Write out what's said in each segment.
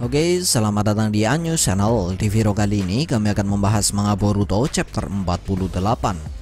Oke, selamat datang di Anyus Channel. Di video kali ini kami akan membahas manga Boruto chapter 48.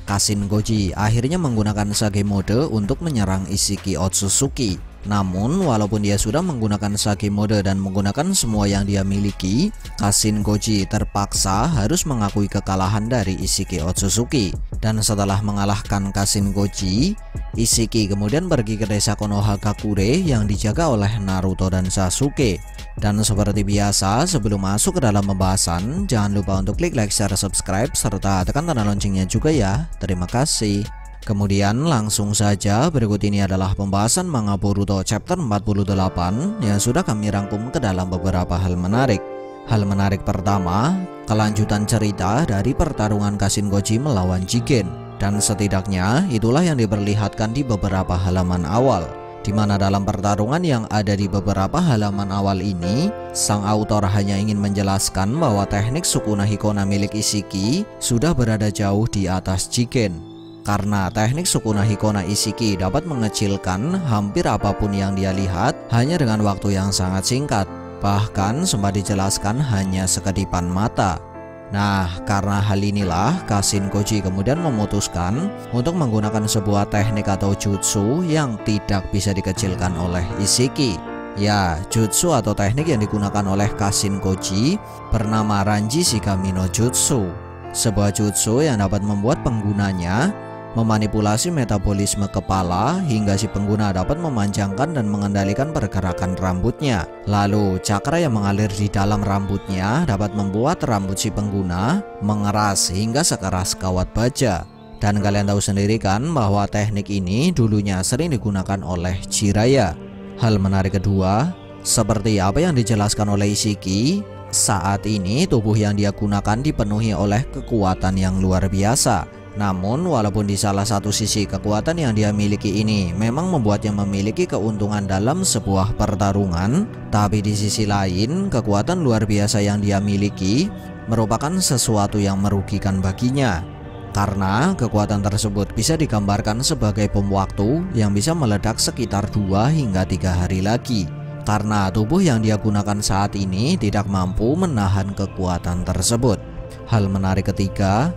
Kashin Koji akhirnya menggunakan Sage mode untuk menyerang Isshiki Otsutsuki. Namun walaupun dia sudah menggunakan Sage mode dan menggunakan semua yang dia miliki, Kashin Koji terpaksa harus mengakui kekalahan dari Isshiki Otsutsuki. Dan setelah mengalahkan Kashin Koji, Isshiki kemudian pergi ke desa Konohagakure yang dijaga oleh Naruto dan Sasuke. Dan seperti biasa, sebelum masuk ke dalam pembahasan, jangan lupa untuk klik like, share, subscribe, serta tekan tanda loncengnya juga ya. Terima kasih. Kemudian langsung saja, berikut ini adalah pembahasan manga Boruto chapter 48 yang sudah kami rangkum ke dalam beberapa hal menarik. Hal menarik pertama, kelanjutan cerita dari pertarungan Kashin Koji melawan Jigen. Dan setidaknya itulah yang diperlihatkan di beberapa halaman awal, di mana dalam pertarungan yang ada di beberapa halaman awal ini, sang autor hanya ingin menjelaskan bahwa teknik Sukuna Hikona milik Isshiki sudah berada jauh di atas Jigen. Karena teknik Sukuna Hikona Isshiki dapat mengecilkan hampir apapun yang dia lihat hanya dengan waktu yang sangat singkat. Bahkan sempat dijelaskan hanya sekedipan mata. Nah, karena hal inilah Kashin Koji kemudian memutuskan untuk menggunakan sebuah teknik atau jutsu yang tidak bisa dikecilkan oleh Isshiki. Ya, jutsu atau teknik yang digunakan oleh Kashin Koji bernama Ranji Shikami no Jutsu. Sebuah jutsu yang dapat membuat penggunanya memanipulasi metabolisme kepala hingga si pengguna dapat memanjangkan dan mengendalikan pergerakan rambutnya. Lalu cakra yang mengalir di dalam rambutnya dapat membuat rambut si pengguna mengeras hingga sekeras kawat baja. Dan kalian tahu sendiri kan bahwa teknik ini dulunya sering digunakan oleh Jiraiya. Hal menarik kedua, seperti apa yang dijelaskan oleh Isshiki, saat ini tubuh yang dia gunakan dipenuhi oleh kekuatan yang luar biasa. Namun walaupun di salah satu sisi kekuatan yang dia miliki ini memang membuatnya memiliki keuntungan dalam sebuah pertarungan, tapi di sisi lain kekuatan luar biasa yang dia miliki merupakan sesuatu yang merugikan baginya. Karena kekuatan tersebut bisa digambarkan sebagai bom waktu yang bisa meledak sekitar 2 hingga 3 hari lagi. Karena tubuh yang dia gunakan saat ini tidak mampu menahan kekuatan tersebut. Hal menarik ketiga,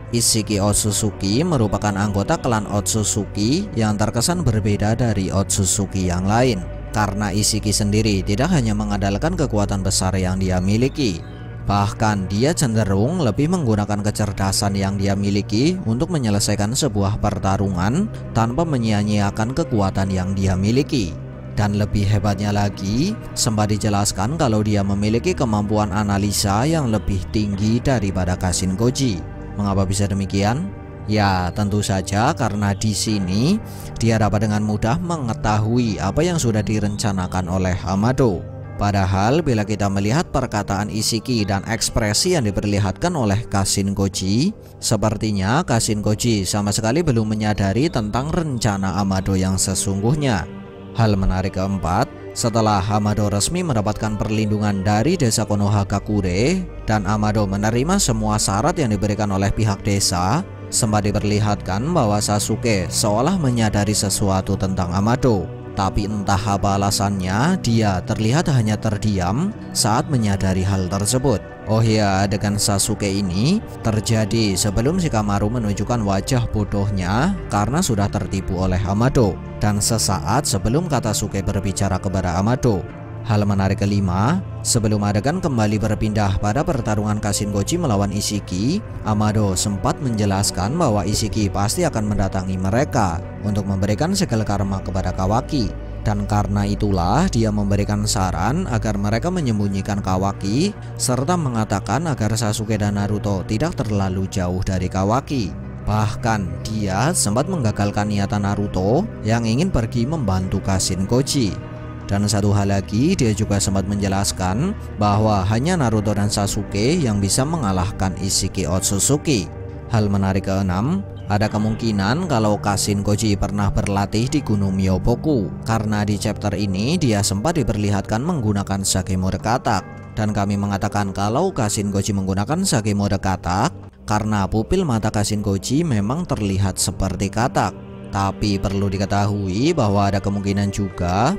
Isshiki Otsutsuki merupakan anggota klan Otsutsuki yang terkesan berbeda dari Otsutsuki yang lain. Karena Isshiki sendiri tidak hanya mengandalkan kekuatan besar yang dia miliki, bahkan dia cenderung lebih menggunakan kecerdasan yang dia miliki untuk menyelesaikan sebuah pertarungan tanpa menyia-nyiakan kekuatan yang dia miliki. Dan lebih hebatnya lagi, sempat dijelaskan kalau dia memiliki kemampuan analisa yang lebih tinggi daripada Kashin Koji. Mengapa bisa demikian? Ya, tentu saja karena di sini dia dapat dengan mudah mengetahui apa yang sudah direncanakan oleh Amado. Padahal bila kita melihat perkataan Isshiki dan ekspresi yang diperlihatkan oleh Kashin Koji, sepertinya Kashin Koji sama sekali belum menyadari tentang rencana Amado yang sesungguhnya. Hal menarik keempat, setelah Amado resmi mendapatkan perlindungan dari desa Konohagakure dan Amado menerima semua syarat yang diberikan oleh pihak desa, sempat diperlihatkan bahwa Sasuke seolah menyadari sesuatu tentang Amado. Tapi entah apa alasannya, dia terlihat hanya terdiam saat menyadari hal tersebut. Oh ya, adegan Sasuke ini terjadi sebelum Shikamaru menunjukkan wajah bodohnya karena sudah tertipu oleh Amado, dan sesaat sebelum Katasuke berbicara kepada Amado. Hal menarik kelima, sebelum adegan kembali berpindah pada pertarungan Kashin Koji melawan Isshiki, Amado sempat menjelaskan bahwa Isshiki pasti akan mendatangi mereka untuk memberikan segel karma kepada Kawaki. Dan karena itulah dia memberikan saran agar mereka menyembunyikan Kawaki serta mengatakan agar Sasuke dan Naruto tidak terlalu jauh dari Kawaki. Bahkan dia sempat menggagalkan niatan Naruto yang ingin pergi membantu Kashin Koji. Dan satu hal lagi, dia juga sempat menjelaskan bahwa hanya Naruto dan Sasuke yang bisa mengalahkan Isshiki Otsutsuki. Hal menarik keenam, ada kemungkinan kalau Kashin Koji pernah berlatih di Gunung Myoboku, karena di chapter ini dia sempat diperlihatkan menggunakan Sage mode katak. Dan kami mengatakan kalau Kashin Koji menggunakan Sage mode katak karena pupil mata Kashin Koji memang terlihat seperti katak. Tapi perlu diketahui bahwa ada kemungkinan juga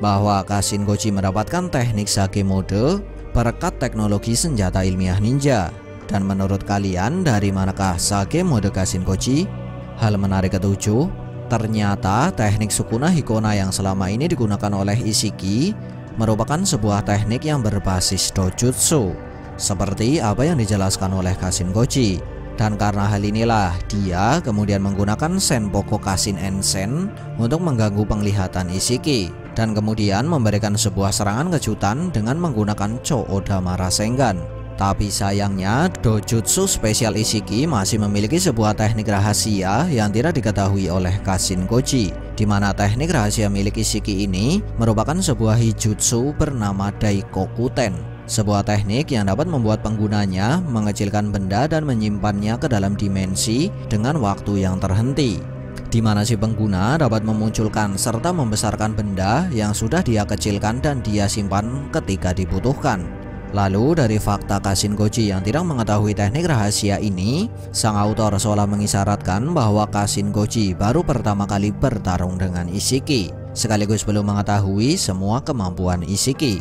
bahwa Kashin Goji mendapatkan teknik Sage Mode berkat teknologi senjata ilmiah ninja. Dan menurut kalian, dari manakah Sage Mode Kashin Goji? Hal menarik ketujuh, ternyata teknik Sukuna Hikona yang selama ini digunakan oleh Ishiki merupakan sebuah teknik yang berbasis dojutsu, seperti apa yang dijelaskan oleh Kashin Goji. Dan karena hal inilah dia kemudian menggunakan Senpoko Kashin Ensen untuk mengganggu penglihatan Ishiki, dan kemudian memberikan sebuah serangan kejutan dengan menggunakan Cho Odama Rasengan. Tapi sayangnya dojutsu spesial Ishiki masih memiliki sebuah teknik rahasia yang tidak diketahui oleh Kashin Goji, di mana teknik rahasia milik Ishiki ini merupakan sebuah hijutsu bernama Daikokuten. Sebuah teknik yang dapat membuat penggunanya mengecilkan benda dan menyimpannya ke dalam dimensi dengan waktu yang terhenti, di mana si pengguna dapat memunculkan serta membesarkan benda yang sudah dia kecilkan dan dia simpan ketika dibutuhkan. Lalu dari fakta Kashin Goji yang tidak mengetahui teknik rahasia ini, sang autor seolah mengisyaratkan bahwa Kashin Goji baru pertama kali bertarung dengan Ishiki, sekaligus belum mengetahui semua kemampuan Ishiki.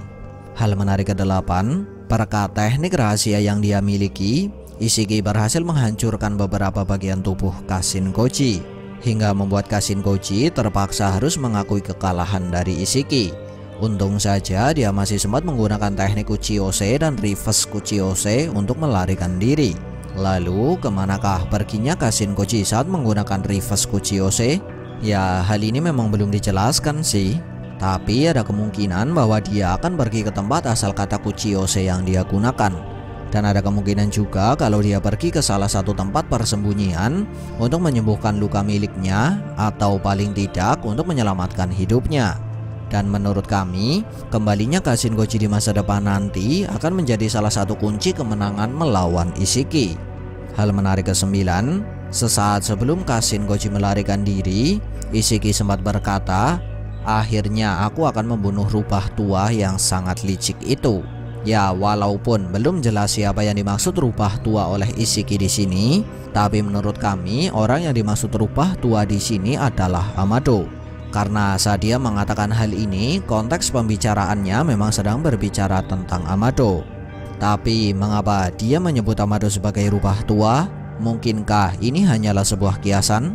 Hal menarik ke-8, berkat teknik rahasia yang dia miliki, Ishiki berhasil menghancurkan beberapa bagian tubuh Kashin Goji, hingga membuat Kashin Goji terpaksa harus mengakui kekalahan dari Ishiki. Untung saja dia masih sempat menggunakan teknik Kuchiyose dan reverse Kuchiyose untuk melarikan diri. Lalu kemanakah perginya Kashin Goji saat menggunakan reverse Kuchiyose? Ya, hal ini memang belum dijelaskan sih. Tapi ada kemungkinan bahwa dia akan pergi ke tempat asal kata Kuchiyose yang dia gunakan. Dan ada kemungkinan juga kalau dia pergi ke salah satu tempat persembunyian untuk menyembuhkan luka miliknya, atau paling tidak untuk menyelamatkan hidupnya. Dan menurut kami, kembalinya Kashin Goji di masa depan nanti akan menjadi salah satu kunci kemenangan melawan Ishiki. Hal menarik ke-9, sesaat sebelum Kashin Goji melarikan diri, Ishiki sempat berkata, "Akhirnya aku akan membunuh rubah tua yang sangat licik itu." Ya, walaupun belum jelas siapa yang dimaksud rubah tua oleh Ishiki di sini, tapi menurut kami orang yang dimaksud rubah tua di sini adalah Amado. Karena saat dia mengatakan hal ini, konteks pembicaraannya memang sedang berbicara tentang Amado. Tapi mengapa dia menyebut Amado sebagai rubah tua? Mungkinkah ini hanyalah sebuah kiasan?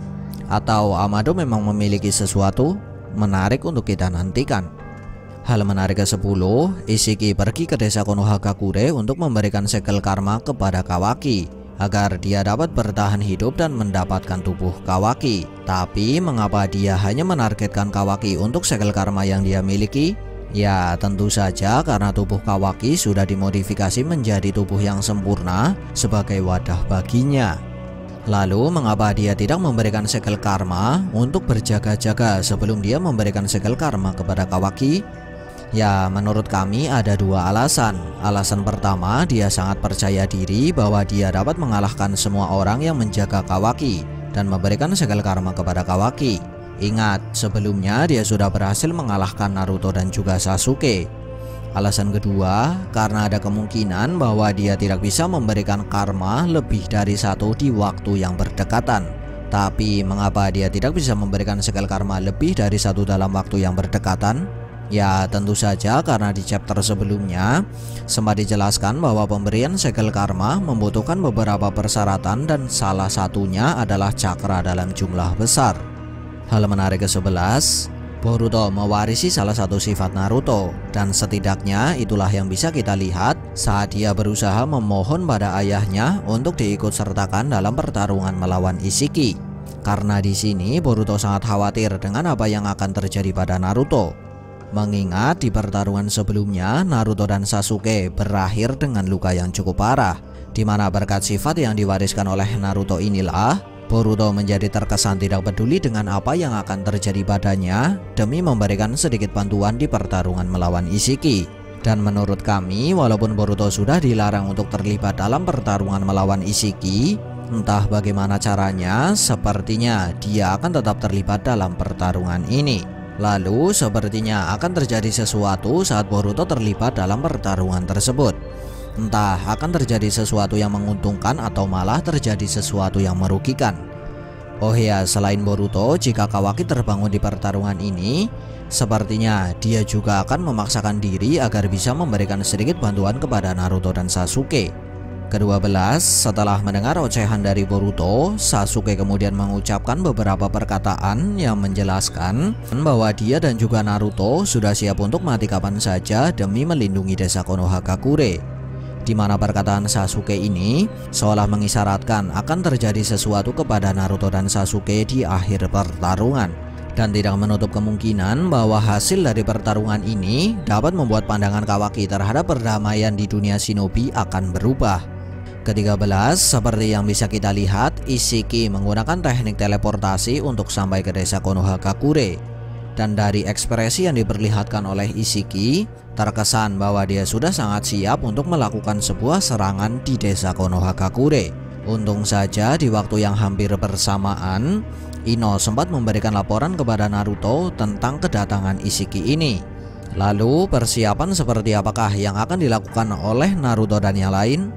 Atau Amado memang memiliki sesuatu? Menarik untuk kita nantikan. Hal menarik ke-10, Ishiki pergi ke desa Konohagakure untuk memberikan segel karma kepada Kawaki agar dia dapat bertahan hidup dan mendapatkan tubuh Kawaki. Tapi mengapa dia hanya menargetkan Kawaki untuk segel karma yang dia miliki? Ya, tentu saja karena tubuh Kawaki sudah dimodifikasi menjadi tubuh yang sempurna sebagai wadah baginya. Lalu mengapa dia tidak memberikan segel karma untuk berjaga-jaga sebelum dia memberikan segel karma kepada Kawaki? Ya, menurut kami ada dua alasan. Alasan pertama, dia sangat percaya diri bahwa dia dapat mengalahkan semua orang yang menjaga Kawaki dan memberikan segel karma kepada Kawaki. Ingat, sebelumnya dia sudah berhasil mengalahkan Naruto dan juga Sasuke. Alasan kedua, karena ada kemungkinan bahwa dia tidak bisa memberikan karma lebih dari satu di waktu yang berdekatan. Tapi mengapa dia tidak bisa memberikan segel karma lebih dari satu dalam waktu yang berdekatan? Ya, tentu saja karena di chapter sebelumnya sempat dijelaskan bahwa pemberian segel karma membutuhkan beberapa persyaratan dan salah satunya adalah cakra dalam jumlah besar. Hal menarik ke-11, Boruto mewarisi salah satu sifat Naruto, dan setidaknya itulah yang bisa kita lihat saat dia berusaha memohon pada ayahnya untuk diikut sertakan dalam pertarungan melawan Ishiki. Karena di sini Boruto sangat khawatir dengan apa yang akan terjadi pada Naruto. Mengingat di pertarungan sebelumnya Naruto dan Sasuke berakhir dengan luka yang cukup parah, di mana berkat sifat yang diwariskan oleh Naruto inilah Boruto menjadi terkesan tidak peduli dengan apa yang akan terjadi padanya demi memberikan sedikit bantuan di pertarungan melawan Ishiki. Dan menurut kami, walaupun Boruto sudah dilarang untuk terlibat dalam pertarungan melawan Ishiki, entah bagaimana caranya, sepertinya dia akan tetap terlibat dalam pertarungan ini. Lalu sepertinya akan terjadi sesuatu saat Boruto terlibat dalam pertarungan tersebut. Entah akan terjadi sesuatu yang menguntungkan atau malah terjadi sesuatu yang merugikan. Oh ya, selain Boruto, jika Kawaki terbangun di pertarungan ini, sepertinya dia juga akan memaksakan diri agar bisa memberikan sedikit bantuan kepada Naruto dan Sasuke. Kedua belas, setelah mendengar ocehan dari Boruto, Sasuke kemudian mengucapkan beberapa perkataan yang menjelaskan bahwa dia dan juga Naruto sudah siap untuk mati kapan saja demi melindungi desa Konohagakure. Di mana perkataan Sasuke ini seolah mengisyaratkan akan terjadi sesuatu kepada Naruto dan Sasuke di akhir pertarungan, dan tidak menutup kemungkinan bahwa hasil dari pertarungan ini dapat membuat pandangan Kawaki terhadap perdamaian di dunia shinobi akan berubah. Ke-13, seperti yang bisa kita lihat, Ishiki menggunakan teknik teleportasi untuk sampai ke desa Konohagakure. Dan dari ekspresi yang diperlihatkan oleh Ishiki, terkesan bahwa dia sudah sangat siap untuk melakukan sebuah serangan di desa Konohagakure. Untung saja di waktu yang hampir bersamaan, Ino sempat memberikan laporan kepada Naruto tentang kedatangan Ishiki ini. Lalu persiapan seperti apakah yang akan dilakukan oleh Naruto dan yang lain?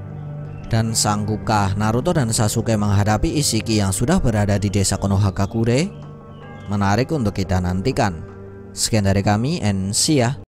Dan sanggupkah Naruto dan Sasuke menghadapi Ishiki yang sudah berada di desa Konohagakure? Menarik untuk kita nantikan. Sekian dari kami, and see ya.